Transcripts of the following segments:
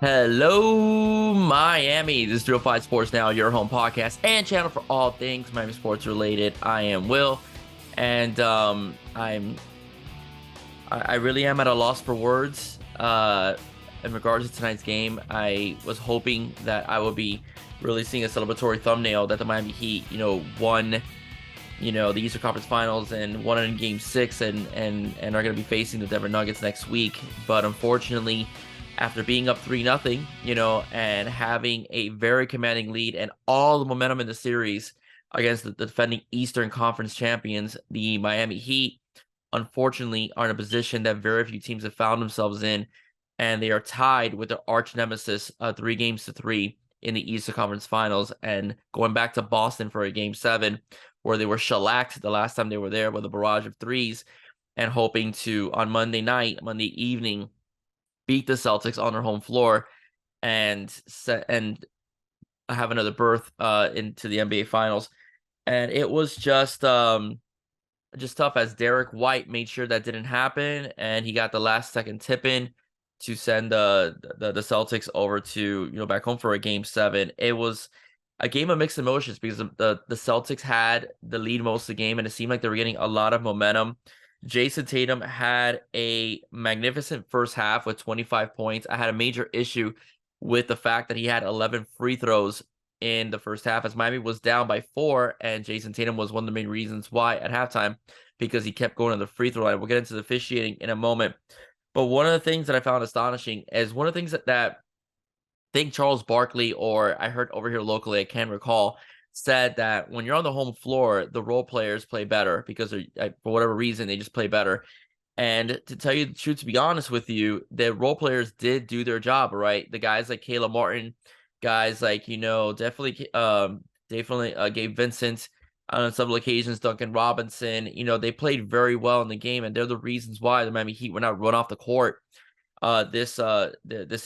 Hello, Miami. This is 305 Sports Now, your home podcast and channel for all things Miami sports related. I am Will, and I really am at a loss for words. In regards to tonight's game, I was hoping that I would be releasing a celebratory thumbnail that the Miami Heat, won, the Eastern Conference Finals and won it in Game 6 and are going to be facing the Denver Nuggets next week. But unfortunately, after being up 3-0, and having a very commanding lead and all the momentum in the series against the defending Eastern Conference champions, the Miami Heat, unfortunately, are in a position that very few teams have found themselves in, and they are tied with their arch nemesis 3-3 in the Eastern Conference Finals, and going back to Boston for a Game 7, where they were shellacked the last time they were there with a barrage of threes, and hoping to, on Monday evening, beat the Celtics on their home floor and have another berth into the NBA Finals. And it was just tough, as Derek White made sure that didn't happen, and he got the last second tip in to send the Celtics over to back home for a Game 7. It was a game of mixed emotions because the Celtics had the lead most of the game, and it seemed like they were getting a lot of momentum. Jason Tatum had a magnificent first half with 25 points. I had a major issue with the fact that he had 11 free throws in the first half, as Miami was down by 4, and Jason Tatum was one of the main reasons why at halftime, because he kept going to the free throw line. We'll get into the officiating in a moment. But one of the things that I found astonishing is one of the things that I think Charles Barkley, or I heard over here locally, I can't recall, said that when you're on the home floor, the role players play better because for whatever reason, they just play better. And to tell you the truth, to be honest with you, the role players did do their job, right? The guys like Caleb Martin, guys like, definitely Gabe Vincent, on several occasions, Duncan Robinson, they played very well in the game, and they're the reasons why the Miami Heat were not run off the court this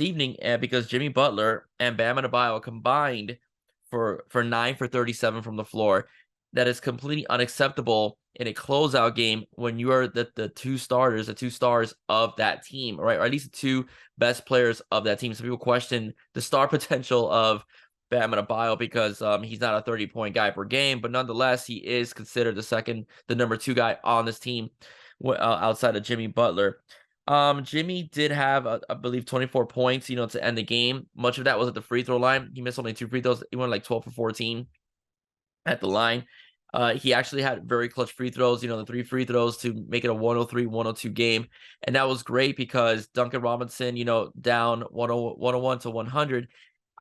evening, because Jimmy Butler and Bam Adebayo combined for 9 for 37 from the floor. That is completely unacceptable in a closeout game when you are the two stars of that team, right? Or at least the two best players of that team. Some people question the star potential of Bam Adebayo because he's not a 30-point guy per game, but nonetheless, he is considered the number 2 guy on this team outside of Jimmy Butler. Jimmy did have, I believe, 24 points, to end the game. Much of that was at the free throw line. He missed only 2 free throws. He went like 12 for 14 at the line. He actually had very clutch free throws, the 3 free throws to make it a 103-102 game. And that was great because Duncan Robinson, down 101 to 100,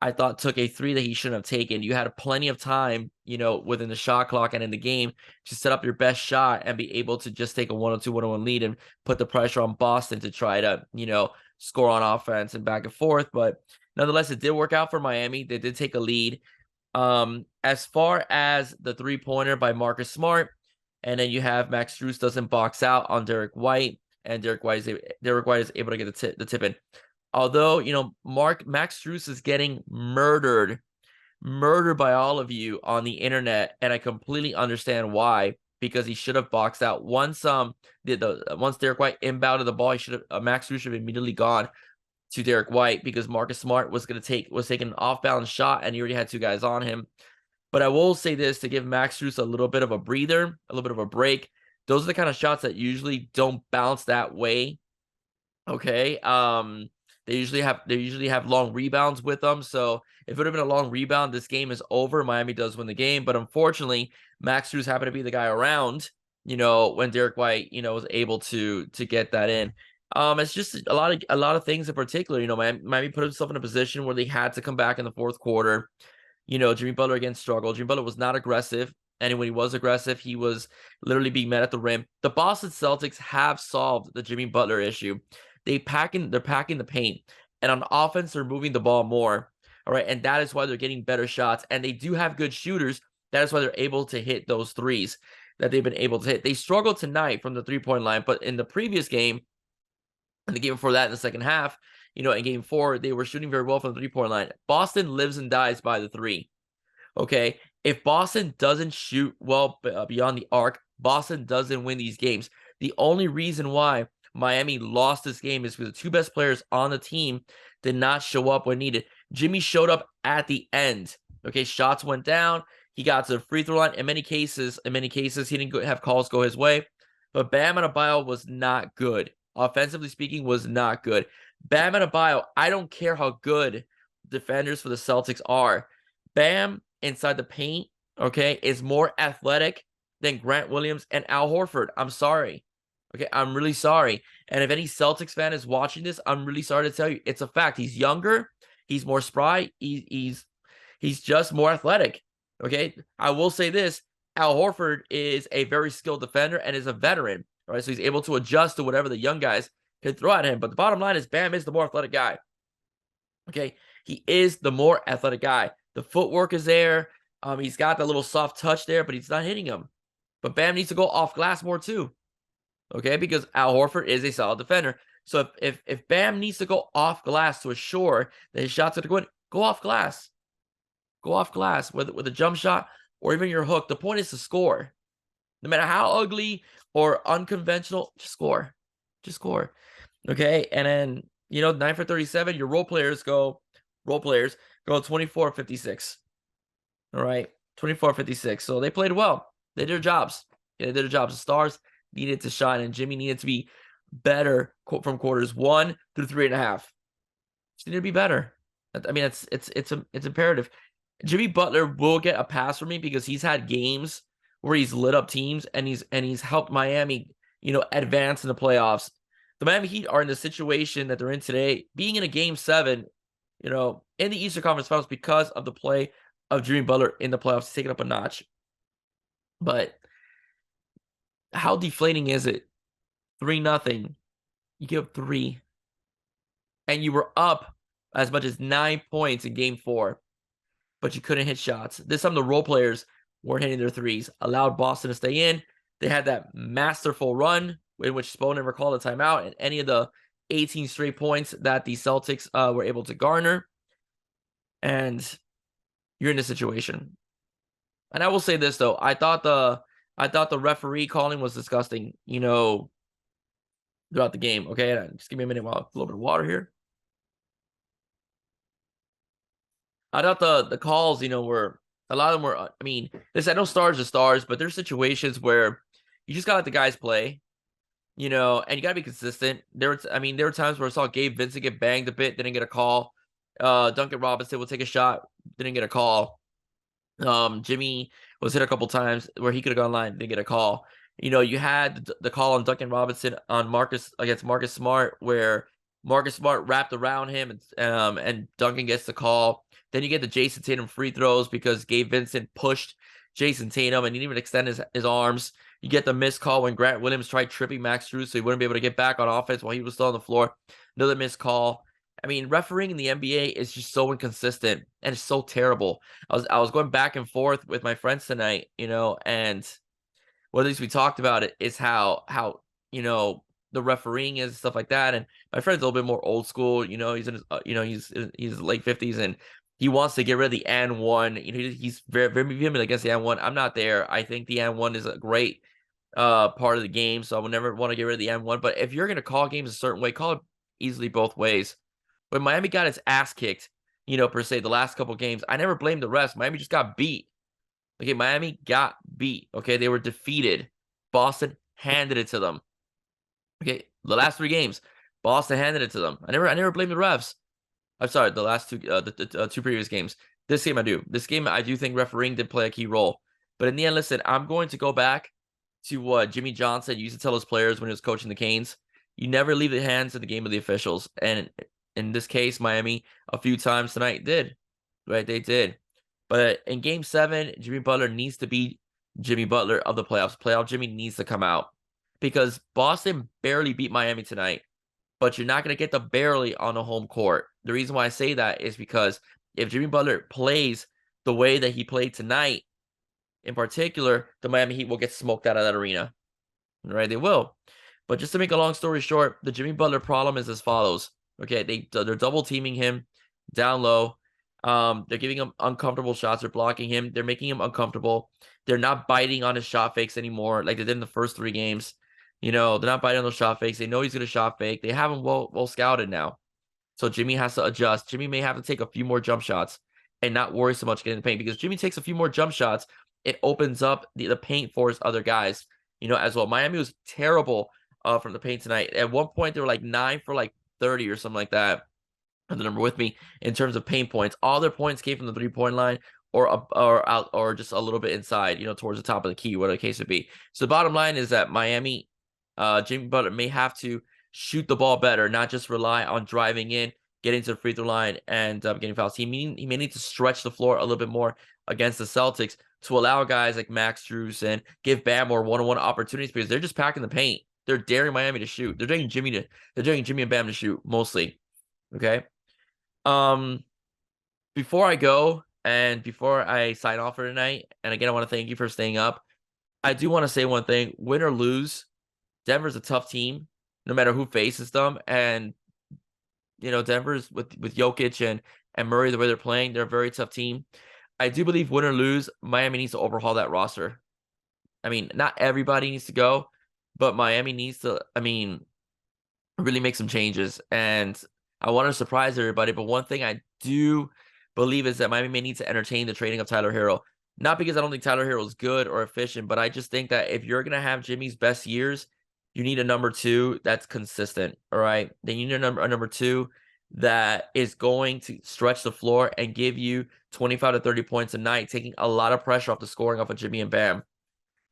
I thought took a 3 that he shouldn't have taken. You had plenty of time, within the shot clock and in the game to set up your best shot and be able to just take a 102-101 lead and put the pressure on Boston to try to, score on offense and back and forth. But nonetheless, it did work out for Miami. They did take a lead. As far as the 3-pointer by Marcus Smart, and then you have Max Strus doesn't box out on Derek White, and Derek White is able to get the tip in. Although, Max Strus is getting murdered by all of you on the internet, and I completely understand why, because he should have boxed out. Once Derek White inbounded the ball, Max Strus should have immediately gone to Derek White, because Marcus Smart was taking an off-balance shot, and he already had 2 guys on him. But I will say this to give Max Strus a little bit of a breather, a little bit of a break. Those are the kind of shots that usually don't bounce that way. Okay. They usually have long rebounds with them. So if it would have been a long rebound, this game is over. Miami does win the game. But unfortunately, Max Strus happened to be the guy around, when Derek White, was able to get that in. It's just a lot of things in particular. Miami put himself in a position where they had to come back in the fourth quarter. Jimmy Butler again struggled. Jimmy Butler was not aggressive. And when he was aggressive, he was literally being met at the rim. The Boston Celtics have solved the Jimmy Butler issue. They're packing the paint, and on offense, they're moving the ball more. All right. And that is why they're getting better shots. And they do have good shooters. That is why they're able to hit those threes that they've been able to hit. They struggled tonight from the 3-point line, but in the previous game, and the game before that in the second half, in Game 4, they were shooting very well from the 3-point line. Boston lives and dies by the 3. Okay. If Boston doesn't shoot well beyond the arc, Boston doesn't win these games. The only reason why Miami lost this game is because the two best players on the team did not show up when needed. Jimmy showed up at the end. Okay, shots went down. He got to the free throw line. In many cases, he didn't have calls go his way. But Bam Adebayo was not good. Offensively speaking, was not good. Bam Adebayo, I don't care how good defenders for the Celtics are. Bam inside the paint, okay, is more athletic than Grant Williams and Al Horford. I'm sorry. Okay, I'm really sorry. And if any Celtics fan is watching this, I'm really sorry to tell you, it's a fact. He's younger. He's more spry. He's just more athletic. Okay, I will say this: Al Horford is a very skilled defender and is a veteran. Right, so he's able to adjust to whatever the young guys can throw at him. But the bottom line is, Bam is the more athletic guy. Okay, he is the more athletic guy. The footwork is there. He's got that little soft touch there, but he's not hitting him. But Bam needs to go off glass more too. Okay, because Al Horford is a solid defender. So if Bam needs to go off glass to assure that his shots are going to go off glass. Go off glass with a jump shot or even your hook. The point is to score. No matter how ugly or unconventional, just score. Just score. Okay, and then 9 for 37. Your role players go 24-56. All right, 24-56. So they played well. They did their jobs. Yeah, they did their jobs. The stars needed to shine, and Jimmy needed to be better from quarters 1 through 3.5. Just needed to be better. I mean, it's imperative. Jimmy Butler will get a pass from me because he's had games where he's lit up teams and he's helped Miami, advance in the playoffs. The Miami Heat are in the situation that they're in today, being in a game 7, in the Eastern Conference Finals because of the play of Jimmy Butler in the playoffs, taking up a notch. But how deflating is it? 3-0. You give 3. And you were up as much as 9 points in game 4, but you couldn't hit shots. This time the role players weren't hitting their threes, allowed Boston to stay in. They had that masterful run in which Spo never called a timeout, and any of the 18 straight points that the Celtics were able to garner. And you're in this situation. And I will say this though, I thought the referee calling was disgusting, throughout the game. Okay, just give me a minute while I have a little bit of water here. I thought the calls, were a lot of them were. I mean, listen, I know stars are stars, but there's situations where you just gotta let the guys play, and you gotta be consistent. There were times where I saw Gabe Vincent get banged a bit, didn't get a call. Duncan Robinson will take a shot, didn't get a call. Jimmy was hit a couple times where he could have gone line, didn't get a call. You had the call on Duncan Robinson on against Marcus Smart, where Marcus Smart wrapped around him and Duncan gets the call. Then you get the Jason Tatum free throws because Gabe Vincent pushed Jason Tatum and he didn't even extend his arms. You get the missed call when Grant Williams tried tripping Max Strus so he wouldn't be able to get back on offense while he was still on the floor. Another missed call. I mean, refereeing in the NBA is just so inconsistent and it's so terrible. I was going back and forth with my friends tonight, and one of the things we talked about it is how the refereeing is, stuff like that. And my friend's a little bit more old school, he's in his he's late 50s and he wants to get rid of the and one. He's very, very vehement against the and one. I'm not there. I think the and one is a great part of the game, so I would never want to get rid of the and one. But if you're gonna call games a certain way, call it easily both ways. When Miami got its ass kicked, per se, the last couple games, I never blamed the refs. Miami just got beat. Okay, Miami got beat. Okay, they were defeated. Boston handed it to them. Okay, the last 3 games, Boston handed it to them. I never blamed the refs. I'm sorry, the last 2, the 2 previous games. This game I do. This game I do think refereeing did play a key role. But in the end, listen, I'm going to go back to what Jimmy Johnson used to tell his players when he was coaching the Canes. You never leave the hands of the game of the officials. And in this case, Miami a few times tonight did. Right? They did. But in game 7, Jimmy Butler needs to be Jimmy Butler of the playoffs. Playoff Jimmy needs to come out. Because Boston barely beat Miami tonight. But you're not going to get the barely on a home court. The reason why I say that is because if Jimmy Butler plays the way that he played tonight, in particular, the Miami Heat will get smoked out of that arena. Right? They will. But just to make a long story short, the Jimmy Butler problem is as follows. Okay, they're double teaming him down low. They're giving him uncomfortable shots. They're blocking him. They're making him uncomfortable. They're not biting on his shot fakes anymore like they did in the first 3 games. You know, they're not biting on those shot fakes. They know he's gonna shot fake. They have him well scouted now. So Jimmy has to adjust. Jimmy may have to take a few more jump shots and not worry so much getting the paint, because Jimmy takes a few more jump shots, it opens up the paint for his other guys, you know, as well. Miami was terrible from the paint tonight. At one point, they were like 9 for like 30 or something like that. And the number with me in terms of paint points. All their points came from the 3-point line or out or just a little bit inside, you know, towards the top of the key, whatever the case would be. So the bottom line is that Miami, Jimmy Butler may have to shoot the ball better, not just rely on driving in, getting to the free throw line, and getting fouls. He may need to stretch the floor a little bit more against the Celtics to allow guys like Max Strus and give Bam more one-on-one opportunities, because they're just packing the paint. They're daring Miami to shoot. They're daring Jimmy and Bam to shoot mostly. Okay. Before I go and before I sign off for tonight, and again, I want to thank you for staying up. I do want to say one thing: win or lose, Denver's a tough team, no matter who faces them. And you know, Denver's with Jokic and Murray, the way they're playing, they're a very tough team. I do believe win or lose, Miami needs to overhaul that roster. I mean, not everybody needs to go, but Miami needs to, I mean, really make some changes. And I want to surprise everybody, but one thing I do believe is that Miami may need to entertain the trading of Tyler Herro. Not because I don't think Tyler Herro is good or efficient, but I just think that if you're going to have Jimmy's best years, you need a number 2 that's consistent, all right? Then you need a number 2 that is going to stretch the floor and give you 25 to 30 points a night, taking a lot of pressure off the scoring off of Jimmy and Bam.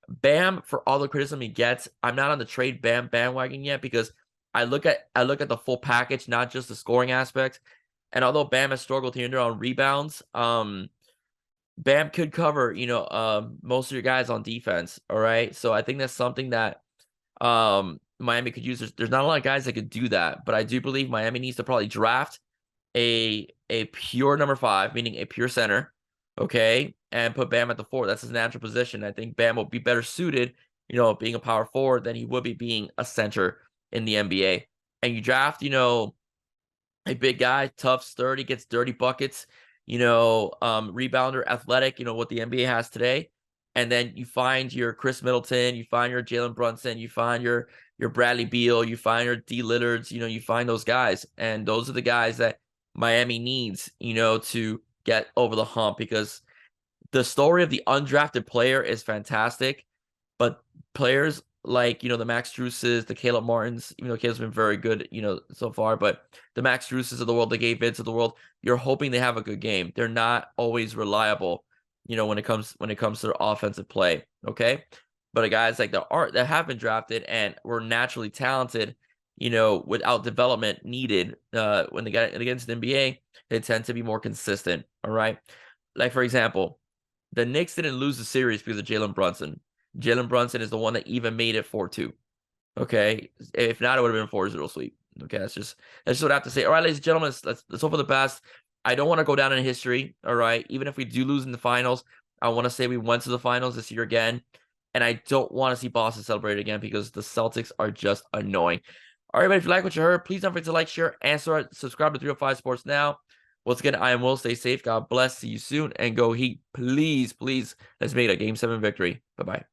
Bam, for all the criticism he gets, I'm not on the trade Bam bandwagon yet, because I look at the full package, not just the scoring aspect. And although Bam has struggled here and there on rebounds, Bam could cover, you know, most of your guys on defense. All right. So I think that's something that Miami could use. There's not a lot of guys that could do that, but I do believe Miami needs to probably draft a pure number 5, meaning a pure center, okay, and put Bam at the 4. That's his natural position. I think Bam will be better suited, you know, being a power forward than he would be being a center in the NBA. And you draft, you know, a big guy, tough, sturdy, gets dirty buckets, you know, rebounder, athletic, you know, what the NBA has today. And then you find your Chris Middleton, you find your Jalen Brunson, you find your Bradley Beal, you find your D Lillards, you know, you find those guys. And those are the guys that Miami needs, you know, to get over the hump, because the story of the undrafted player is fantastic, but players like, you know, the Max Struses, the Caleb Martins, even though Caleb's been very good, you know, so far, but the Max Struses of the world, the Gabe Vince of the world, you're hoping they have a good game. They're not always reliable, you know, when it comes to their offensive play, okay? But guys like that have been drafted and were naturally talented, you know, without development needed, when they get against the NBA, they tend to be more consistent, all right? Like, for example, the Knicks didn't lose the series because of Jalen Brunson. Jalen Brunson is the one that even made it 4-2. Okay. If not, it would have been 4-0 sweep. Okay. That's just what I have to say. All right, ladies and gentlemen, let's hope for the best. I don't want to go down in history. All right. Even if we do lose in the finals, I want to say we went to the finals this year again. And I don't want to see Boston celebrate again, because the Celtics are just annoying. All right, but if you like what you heard, please don't forget to like, share, and subscribe to 305 Sports Now. Once again, I am Will. Stay safe. God bless. See you soon. And go Heat. Please, please, let's make it a Game 7 victory. Bye-bye.